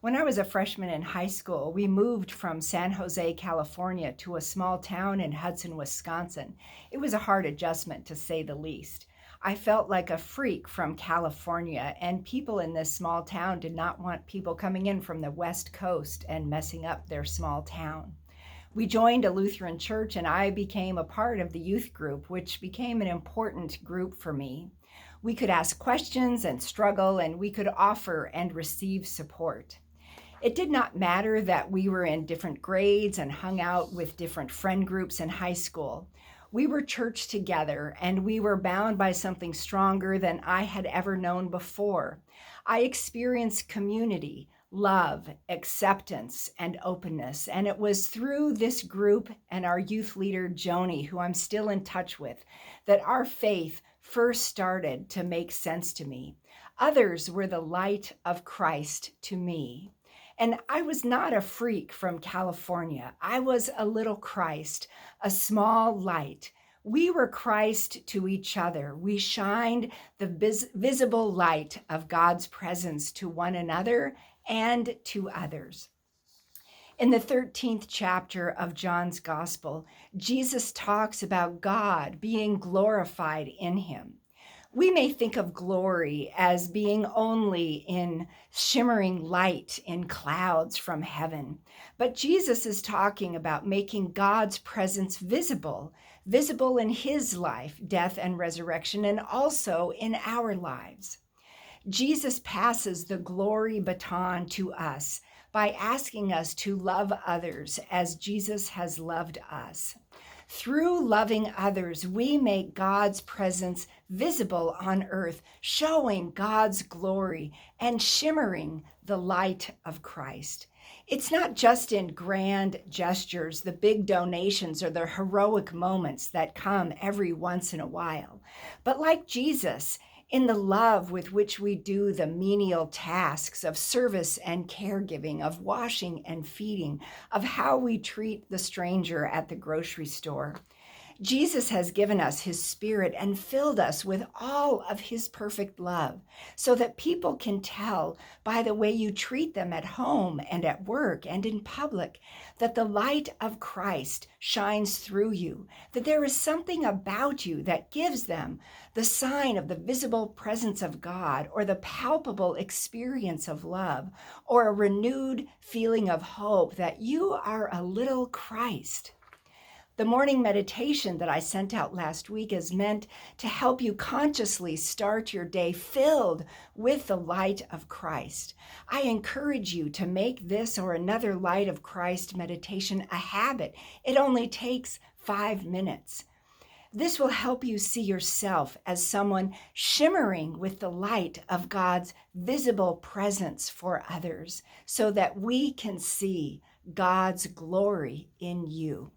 When I was a freshman in high school, we moved from San Jose, California to a small town in Hudson, Wisconsin. It was a hard adjustment, to say the least. I felt like a freak from California, and people in this small town did not want people coming in from the West Coast and messing up their small town. We joined a Lutheran church, and I became a part of the youth group, which became an important group for me. We could ask questions and struggle, and we could offer and receive support. It did not matter that we were in different grades and hung out with different friend groups in high school. We were church together, and we were bound by something stronger than I had ever known before. I experienced community, love, acceptance, and openness. And it was through this group and our youth leader, Joni, who I'm still in touch with, that our faith first started to make sense to me. Others were the light of Christ to me. And I was not a freak from California. I was a little Christ, a small light. We were Christ to each other. We shined the visible light of God's presence to one another and to others. In the 13th chapter of John's Gospel, Jesus talks about God being glorified in him. We may think of glory as being only in shimmering light in clouds from heaven, but Jesus is talking about making God's presence visible in his life, death, and resurrection, and also in our lives. Jesus passes the glory baton to us by asking us to love others as Jesus has loved us. Through loving others, we make God's presence visible on earth, showing God's glory and shimmering the light of Christ. It's not just in grand gestures, the big donations, or the heroic moments that come every once in a while, but like Jesus, in the love with which we do the menial tasks of service and caregiving, of washing and feeding, of how we treat the stranger at the grocery store. Jesus has given us his Spirit and filled us with all of his perfect love so that people can tell by the way you treat them at home and at work and in public that the light of Christ shines through you, that there is something about you that gives them the sign of the visible presence of God, or the palpable experience of love, or a renewed feeling of hope that you are a little Christ. The morning meditation that I sent out last week is meant to help you consciously start your day filled with the light of Christ. I encourage you to make this or another Light of Christ meditation a habit. It only takes 5 minutes. This will help you see yourself as someone shimmering with the light of God's visible presence for others, so that we can see God's glory in you.